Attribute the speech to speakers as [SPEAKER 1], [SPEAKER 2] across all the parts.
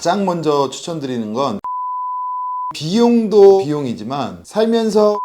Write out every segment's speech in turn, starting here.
[SPEAKER 1] 가장 먼저 추천드리는 건 비용도 비용이지만 살면서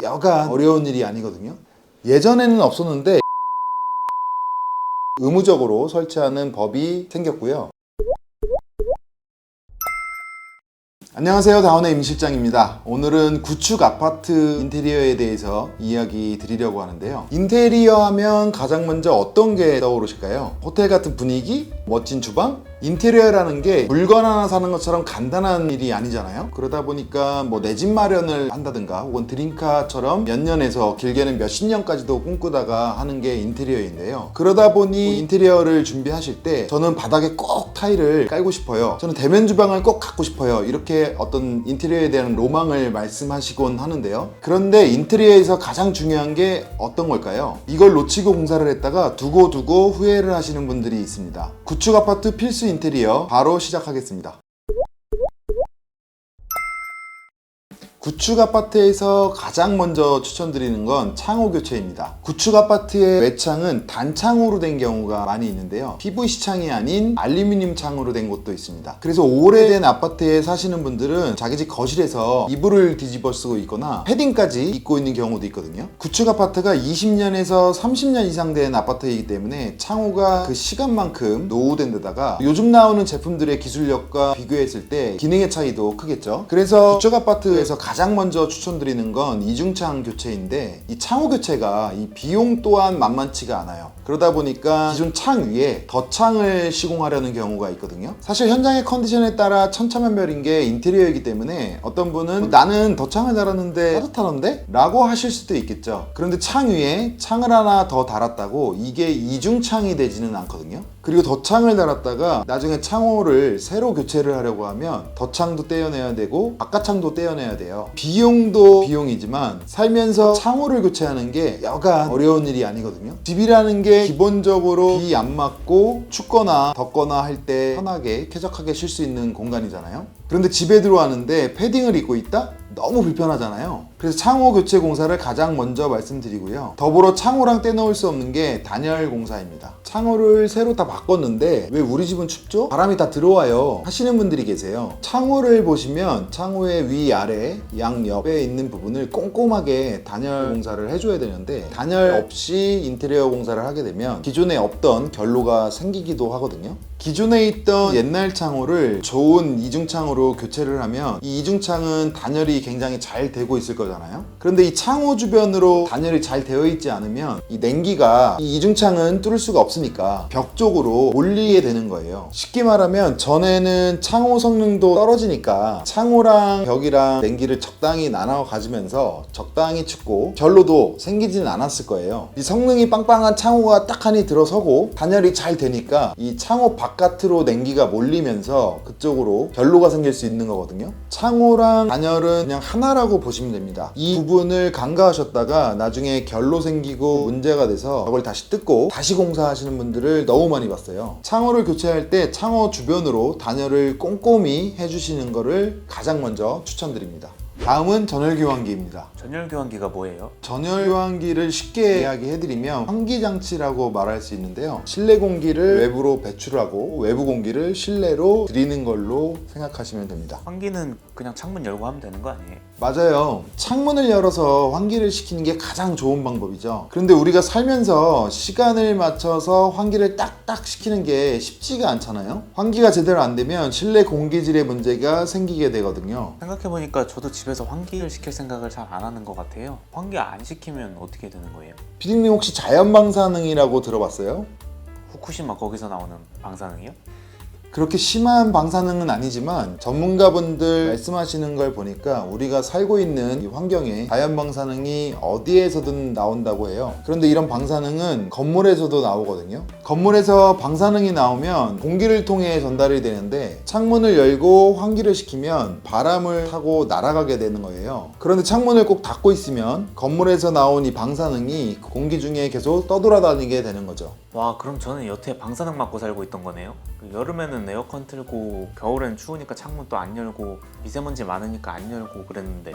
[SPEAKER 1] 여간 어려운 일이 아니거든요. 예전에는 없었는데 의무적으로 설치하는 법이 생겼고요. 안녕하세요, 다운의 임 실장입니다. 오늘은 구축 아파트 인테리어에 대해서 이야기 드리려고 하는데요. 인테리어 하면 가장 먼저 어떤 게 떠오르실까요? 호텔 같은 분위기? 멋진 주방? 인테리어라는 게 물건 하나 사는 것처럼 간단한 일이 아니잖아요. 그러다 보니까 뭐 내 집 마련을 한다든가 혹은 드림카처럼 몇 년에서 길게는 몇십 년까지도 꿈꾸다가 하는 게 인테리어인데요. 그러다 보니 인테리어를 준비하실 때 저는 바닥에 꼭 타일을 깔고 싶어요, 저는 대면 주방을 꼭 갖고 싶어요, 이렇게 어떤 인테리어에 대한 로망을 말씀하시곤 하는데요. 그런데 인테리어에서 가장 중요한 게 어떤 걸까요? 이걸 놓치고 공사를 했다가 두고 후회를 하시는 분들이 있습니다. 구축 아파트 필수 인테리어 바로 시작하겠습니다. 구축 아파트에서 가장 먼저 추천드리는 건 창호 교체입니다. 구축 아파트의 외창은 단창으로 된 경우가 많이 있는데요. PVC 창이 아닌 알루미늄 창으로 된 곳도 있습니다. 그래서 오래된 아파트에 사시는 분들은 자기 집 거실에서 이불을 뒤집어 쓰고 있거나 패딩까지 입고 있는 경우도 있거든요. 구축 아파트가 20년에서 30년 이상 된 아파트이기 때문에 창호가 그 시간만큼 노후된 데다가 요즘 나오는 제품들의 기술력과 비교했을 때 기능의 차이도 크겠죠. 그래서 구축 아파트에서 가장 먼저 추천드리는 건 이중창 교체인데, 이 창호 교체가 이 비용 또한 만만치가 않아요. 그러다 보니까 기존 창 위에 덧창을 시공하려는 경우가 있거든요. 사실 현장의 컨디션에 따라 천차만별인 게 인테리어이기 때문에 어떤 분은 나는 덧창을 달았는데 따뜻하던데? 라고 하실 수도 있겠죠. 그런데 창 위에 창을 하나 더 달았다고 이게 이중창이 되지는 않거든요. 그리고 덧창을 달았다가 나중에 창호를 새로 교체를 하려고 하면 덧창도 떼어내야 되고 바깥창도 떼어내야 돼요. 비용도 비용이지만 살면서 창호를 교체하는 게 여간 어려운 일이 아니거든요. 집이라는 게 기본적으로 비 안 맞고 춥거나 덥거나 할 때 편하게 쾌적하게 쉴 수 있는 공간이잖아요. 그런데 집에 들어왔는데 패딩을 입고 있다? 너무 불편하잖아요. 그래서 창호 교체 공사를 가장 먼저 말씀드리고요. 더불어 창호랑 떼놓을 수 없는 게 단열 공사입니다. 창호를 새로 다 바꿨는데 왜 우리 집은 춥죠? 바람이 다 들어와요 하시는 분들이 계세요. 창호를 보시면 창호의 위, 아래, 양옆에 있는 부분을 꼼꼼하게 단열 공사를 해줘야 되는데, 단열 없이 인테리어 공사를 하게 되면 기존에 없던 결로가 생기기도 하거든요. 기존에 있던 옛날 창호를 좋은 이중창으로 교체를 하면 이 이중창은 단열이 굉장히 잘 되고 있을 거잖아요. 그런데 이 창호 주변으로 단열이 잘 되어 있지 않으면 이 냉기가 이 이중창은 뚫을 수가 없으니까 벽 쪽으로 몰리게 되는 거예요. 쉽게 말하면 전에는 창호 성능도 떨어지니까 창호랑 벽이랑 냉기를 적당히 나눠 가지면서 적당히 춥고 결로도 생기지는 않았을 거예요. 이 성능이 빵빵한 창호가 딱 하니 들어서고 단열이 잘 되니까 이 창호 바깥으로 냉기가 몰리면서 그쪽으로 결로가 생길 수 있는 거거든요. 창호랑 단열은 그냥 하나라고 보시면 됩니다. 이 부분을 간과하셨다가 나중에 결로 생기고 문제가 돼서 저걸 다시 뜯고 다시 공사하시는 분들을 너무 많이 봤어요. 창호를 교체할 때 창호 주변으로 단열을 꼼꼼히 해주시는 거를 가장 먼저 추천드립니다. 다음은 전열 교환기입니다.
[SPEAKER 2] 전열 교환기가 뭐예요?
[SPEAKER 1] 전열 교환기를 쉽게 이야기해드리면 환기장치라고 말할 수 있는데요. 실내 공기를 외부로 배출하고 외부 공기를 실내로 들이는 걸로 생각하시면 됩니다.
[SPEAKER 2] 환기는 그냥 창문 열고 하면 되는 거 아니에요?
[SPEAKER 1] 맞아요. 창문을 열어서 환기를 시키는 게 가장 좋은 방법이죠. 그런데 우리가 살면서 시간을 맞춰서 환기를 딱딱 시키는 게 쉽지가 않잖아요. 환기가 제대로 안 되면 실내 공기질의 문제가 생기게 되거든요.
[SPEAKER 2] 생각해보니까 저도 집에서 환기를 시킬 생각을 잘 안 하는 것 같아요. 환기 안 시키면 어떻게 되는 거예요?
[SPEAKER 1] 피디님 혹시 자연방사능이라고 들어봤어요?
[SPEAKER 2] 후쿠시마 거기서 나오는 방사능이요?
[SPEAKER 1] 그렇게 심한 방사능은 아니지만 전문가분들 말씀하시는 걸 보니까 우리가 살고 있는 이 환경에 자연 방사능이 어디에서든 나온다고 해요. 그런데 이런 방사능은 건물에서도 나오거든요. 건물에서 방사능이 나오면 공기를 통해 전달이 되는데 창문을 열고 환기를 시키면 바람을 타고 날아가게 되는 거예요. 그런데 창문을 꼭 닫고 있으면 건물에서 나온 이 방사능이 공기 중에 계속 떠돌아다니게 되는 거죠.
[SPEAKER 2] 와, 그럼 저는 여태 방사능 맞고 살고 있던 거네요? 여름에는 에어컨 틀고 겨울엔 추우니까 창문 또 안 열고 미세먼지 많으니까 안 열고 그랬는데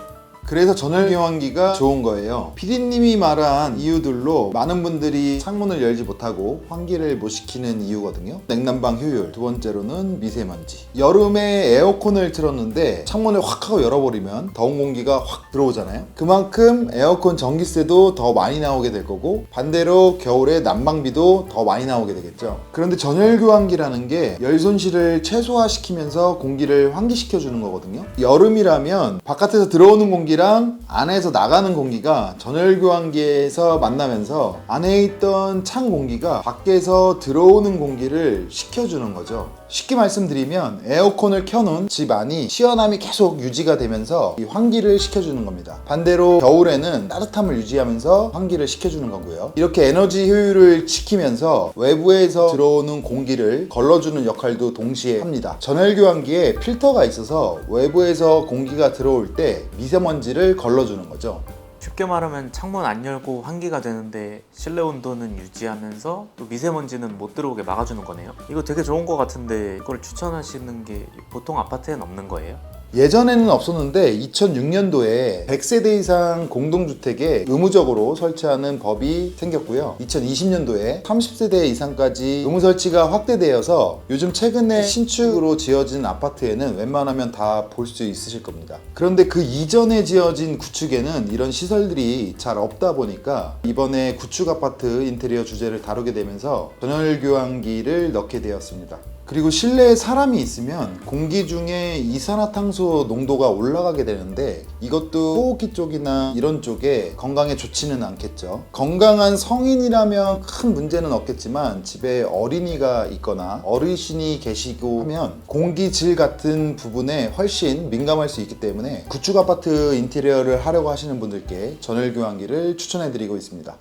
[SPEAKER 1] 그래서 전열 교환기가 좋은 거예요. PD님이 말한 이유들로 많은 분들이 창문을 열지 못하고 환기를 못 시키는 이유거든요. 냉난방 효율, 두 번째로는 미세먼지. 여름에 에어컨을 틀었는데 창문을 확 하고 열어버리면 더운 공기가 확 들어오잖아요. 그만큼 에어컨 전기세도 더 많이 나오게 될 거고, 반대로 겨울에 난방비도 더 많이 나오게 되겠죠. 그런데 전열 교환기라는 게 열 손실을 최소화시키면서 공기를 환기시켜 주는 거거든요. 여름이라면 바깥에서 들어오는 공기랑 안에서 나가는 공기가 전열 교환기에서 만나면서 안에 있던 찬 공기가 밖에서 들어오는 공기를 식혀주는 거죠. 쉽게 말씀드리면 에어컨을 켜놓은 집 안이 시원함이 계속 유지가 되면서 이 환기를 시켜주는 겁니다. 반대로 겨울에는 따뜻함을 유지하면서 환기를 시켜주는 거고요. 이렇게 에너지 효율을 지키면서 외부에서 들어오는 공기를 걸러주는 역할도 동시에 합니다. 전열교환기에 필터가 있어서 외부에서 공기가 들어올 때 미세먼지를 걸러주는 거죠.
[SPEAKER 2] 쉽게 말하면 창문 안 열고 환기가 되는데 실내 온도는 유지하면서 또 미세먼지는 못 들어오게 막아주는 거네요. 이거 되게 좋은 거 같은데 이걸 추천하시는 게 보통 아파트에는 없는 거예요?
[SPEAKER 1] 예전에는 없었는데 2006년도에 100세대 이상 공동주택에 의무적으로 설치하는 법이 생겼고요. 2020년도에 30세대 이상까지 의무 설치가 확대되어서 요즘 최근에 신축으로 지어진 아파트에는 웬만하면 다 볼 수 있으실 겁니다. 그런데 그 이전에 지어진 구축에는 이런 시설들이 잘 없다 보니까 이번에 구축 아파트 인테리어 주제를 다루게 되면서 전열교환기를 넣게 되었습니다. 그리고 실내에 사람이 있으면 공기 중에 이산화탄소 농도가 올라가게 되는데 이것도 호흡기 쪽이나 이런 쪽에 건강에 좋지는 않겠죠. 건강한 성인이라면 큰 문제는 없겠지만 집에 어린이가 있거나 어르신이 계시고 하면 공기질 같은 부분에 훨씬 민감할 수 있기 때문에 구축 아파트 인테리어를 하려고 하시는 분들께 전열교환기를 추천해 드리고 있습니다.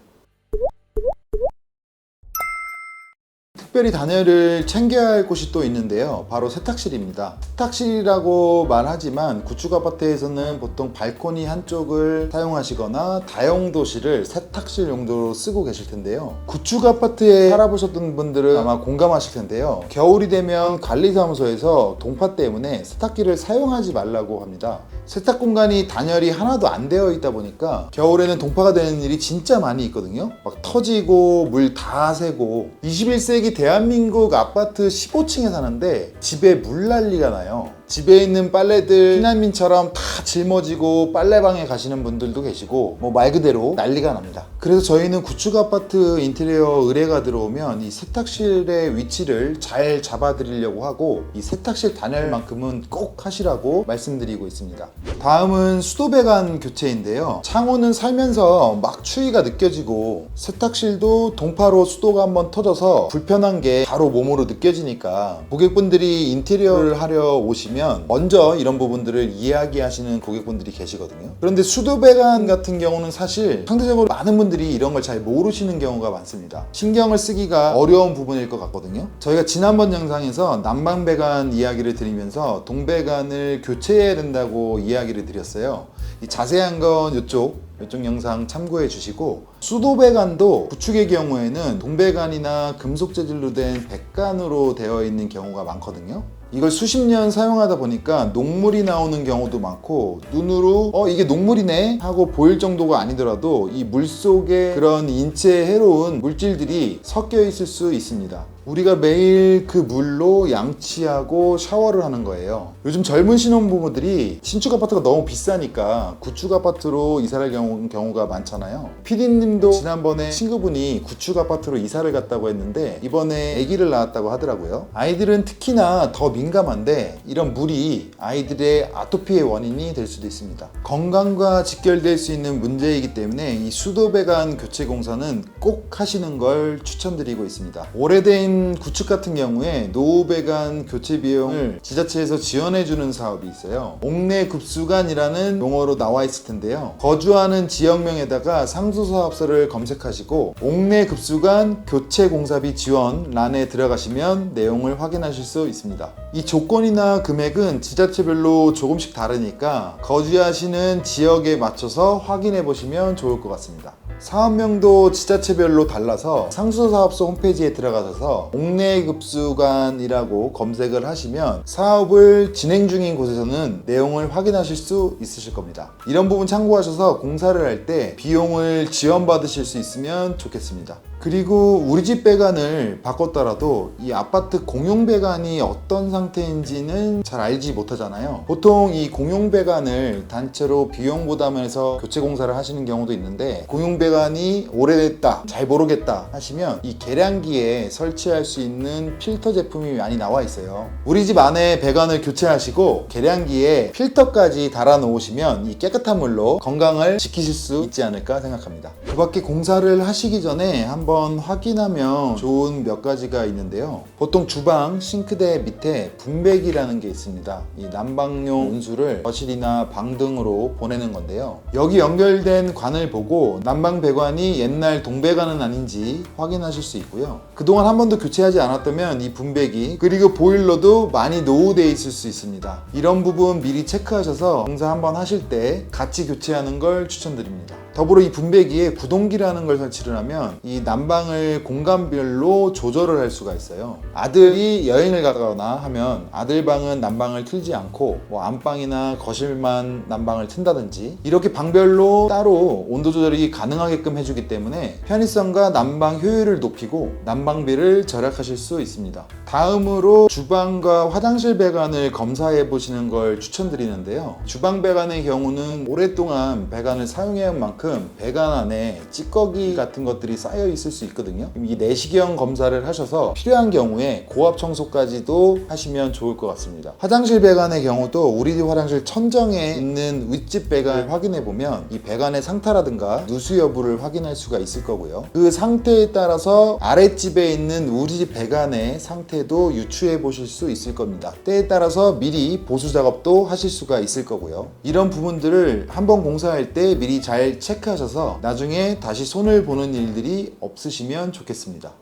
[SPEAKER 1] 특별히 단열을 챙겨야 할 곳이 또 있는데요. 바로 세탁실입니다. 세탁실이라고 말하지만 구축 아파트에서는 보통 발코니 한쪽을 사용하시거나 다용도실을 세탁실 용도로 쓰고 계실 텐데요. 구축 아파트에 살아보셨던 분들은 아마 공감하실 텐데요. 겨울이 되면 관리사무소에서 동파 때문에 세탁기를 사용하지 말라고 합니다. 세탁 공간이 단열이 하나도 안 되어 있다 보니까 겨울에는 동파가 되는 일이 진짜 많이 있거든요. 막 터지고 물 다 새고 21세기 대한민국 아파트 15층에 사는데 집에 물난리가 나요. 집에 있는 빨래들 피난민처럼 다 짊어지고 빨래방에 가시는 분들도 계시고 뭐 말 그대로 난리가 납니다. 그래서 저희는 구축 아파트 인테리어 의뢰가 들어오면 이 세탁실의 위치를 잘 잡아드리려고 하고 이 세탁실 단열만큼은 꼭 하시라고 말씀드리고 있습니다. 다음은 수도배관 교체인데요. 창호는 살면서 막 추위가 느껴지고 세탁실도 동파로 수도가 한번 터져서 불편한 게 바로 몸으로 느껴지니까 고객분들이 인테리어를 하려 오시면 먼저 이런 부분들을 이야기하시는 고객분들이 계시거든요. 그런데 수도배관 같은 경우는 사실 상대적으로 많은 분들이 이런 걸 잘 모르시는 경우가 많습니다. 신경을 쓰기가 어려운 부분일 것 같거든요. 저희가 지난번 영상에서 난방배관 이야기를 드리면서 동배관을 교체해야 된다고 이야기를 드렸어요. 이 자세한 건 이쪽 영상 참고해 주시고, 수도배관도 구축의 경우에는 동배관이나 금속 재질로 된 백관으로 되어 있는 경우가 많거든요. 이걸 수십 년 사용하다 보니까 녹물이 나오는 경우도 많고 눈으로 이게 녹물이네 하고 보일 정도가 아니더라도 이 물속에 그런 인체에 해로운 물질들이 섞여 있을 수 있습니다. 우리가 매일 그 물로 양치하고 샤워를 하는 거예요. 요즘 젊은 신혼부부들이 신축 아파트가 너무 비싸니까 구축 아파트로 이사를 경우가 많잖아요. PD님도 지난번에 친구분이 구축 아파트로 이사를 갔다고 했는데 이번에 아기를 낳았다고 하더라고요. 아이들은 특히나 더 민감한데 이런 물이 아이들의 아토피의 원인이 될 수도 있습니다. 건강과 직결될 수 있는 문제이기 때문에 이 수도배관 교체 공사는 꼭 하시는 걸 추천드리고 있습니다. 오래된 구축 같은 경우에 노후배관 교체 비용을 지자체에서 지원해주는 사업이 있어요. 옥내급수관이라는 용어로 나와 있을 텐데요. 거주하는 지역명에다가 상수사업소를 검색하시고 옥내급수관 교체공사비 지원란에 들어가시면 내용을 확인하실 수 있습니다. 이 조건이나 금액은 지자체별로 조금씩 다르니까 거주하시는 지역에 맞춰서 확인해 보시면 좋을 것 같습니다. 사업명도 지자체별로 달라서 상수사업소 홈페이지에 들어가셔서 옥내급수관이라고 검색을 하시면 사업을 진행 중인 곳에서는 내용을 확인하실 수 있으실 겁니다. 이런 부분 참고하셔서 공사를 할 때 비용을 지원받으실 수 있으면 좋겠습니다. 그리고 우리 집 배관을 바꿨더라도 이 아파트 공용 배관이 어떤 상태인지는 잘 알지 못하잖아요. 보통 이 공용 배관을 단체로 비용 부담해서 교체 공사를 하시는 경우도 있는데, 공용 배관이 오래됐다, 잘 모르겠다 하시면 이 계량기에 설치할 수 있는 필터 제품이 많이 나와 있어요. 우리 집 안에 배관을 교체하시고 계량기에 필터까지 달아 놓으시면 이 깨끗한 물로 건강을 지키실 수 있지 않을까 생각합니다. 그 밖에 공사를 하시기 전에 한번 확인하면 좋은 몇 가지가 있는데요. 보통 주방 싱크대 밑에 분배기라는 게 있습니다. 이 난방용 온수를 거실이나 방 등으로 보내는 건데요. 여기 연결된 관을 보고 난방 배관이 옛날 동배관은 아닌지 확인하실 수 있고요. 그동안 한 번도 교체하지 않았다면 이 분배기 그리고 보일러도 많이 노후되어 있을 수 있습니다. 이런 부분 미리 체크하셔서 공사 한번 하실 때 같이 교체하는 걸 추천드립니다. 더불어 이 분배기에 구동기라는 걸 설치를 하면 이 난방을 공간별로 조절을 할 수가 있어요. 아들이 여행을 가거나 하면 아들 방은 난방을 틀지 않고 안방이나 거실만 난방을 튼다든지 이렇게 방별로 따로 온도 조절이 가능하게끔 해주기 때문에 편의성과 난방 효율을 높이고 난방비를 절약하실 수 있습니다. 다음으로 주방과 화장실 배관을 검사해 보시는 걸 추천드리는데요. 주방 배관의 경우는 오랫동안 배관을 사용해 온 만큼 배관 안에 찌꺼기 같은 것들이 쌓여 있을 수 있거든요. 이 내시경 검사를 하셔서 필요한 경우에 고압 청소까지도 하시면 좋을 것 같습니다. 화장실 배관의 경우도 우리 집 화장실 천정에 있는 윗집 배관을 확인해 보면 이 배관의 상태라든가 누수 여부를 확인할 수가 있을 거고요. 그 상태에 따라서 아랫집에 있는 우리 집 배관의 상태도 유추해 보실 수 있을 겁니다. 때에 따라서 미리 보수 작업도 하실 수가 있을 거고요. 이런 부분들을 한번 공사할 때 미리 잘 체크하셔서 나중에 다시 손을 보는 일들이 없으시면 좋겠습니다.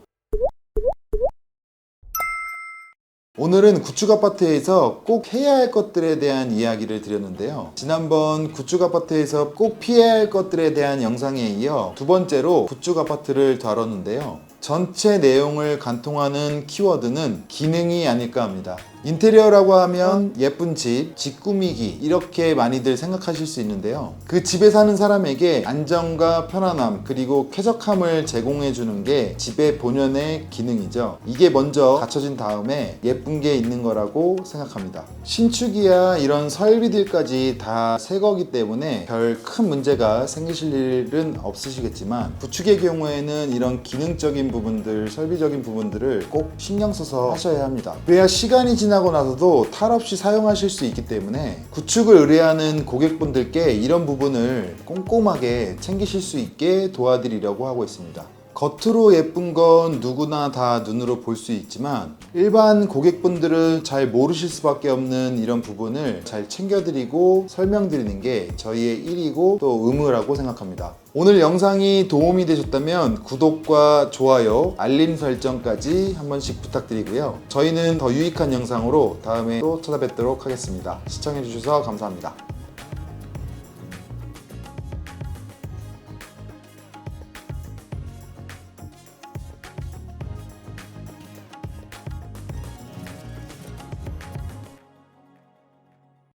[SPEAKER 1] 오늘은 구축 아파트에서 꼭 해야 할 것들에 대한 이야기를 드렸는데요. 지난번 구축 아파트에서 꼭 피해야 할 것들에 대한 영상에 이어 두 번째로 구축 아파트를 다뤘는데요. 전체 내용을 관통하는 키워드는 기능이 아닐까 합니다. 인테리어라고 하면 예쁜 집 꾸미기 이렇게 많이들 생각하실 수 있는데요. 그 집에 사는 사람에게 안정과 편안함 그리고 쾌적함을 제공해 주는 게 집의 본연의 기능이죠. 이게 먼저 갖춰진 다음에 예쁜 게 있는 거라고 생각합니다. 신축이야 이런 설비들까지 다 새 거기 때문에 별 큰 문제가 생기실 일은 없으시겠지만 구축의 경우에는 이런 기능적인 부분들, 설비적인 부분들을 꼭 신경 써서 하셔야 합니다. 그래야 시간이 지나고 나서도 탈 없이 사용하실 수 있기 때문에 구축을 의뢰하는 고객분들께 이런 부분을 꼼꼼하게 챙기실 수 있게 도와드리려고 하고 있습니다. 겉으로 예쁜 건 누구나 다 눈으로 볼 수 있지만 일반 고객분들은 잘 모르실 수밖에 없는 이런 부분을 잘 챙겨드리고 설명드리는 게 저희의 일이고 또 의무라고 생각합니다. 오늘 영상이 도움이 되셨다면 구독과 좋아요, 알림 설정까지 한 번씩 부탁드리고요. 저희는 더 유익한 영상으로 다음에 또 찾아뵙도록 하겠습니다. 시청해주셔서 감사합니다.